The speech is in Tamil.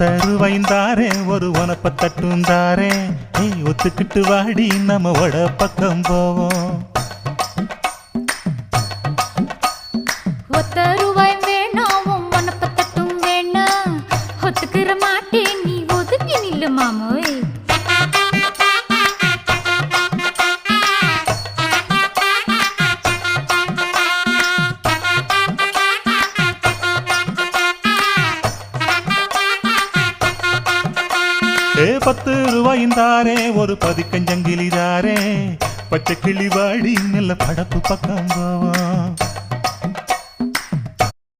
ஒத்தருவைந்தாரே ஒரு உனப்ப தட்டுந்தாரே ஒத்துக்கிட்டு வாடி நம்ம வட பக்கம் போவோம். ஒத்தருவாய் வேணாம் உனப்ப தட்டும் வேணாம் ஒத்துக்கிற மாட்டே நீ ஒதுங்கி நில்லு மாமோய். ₹10 ஒரு பதிக்கஞ்சங்கிலிதாரே பச்சை கிளி வாடி நல்ல படப்பு பக்கம் போவோம்.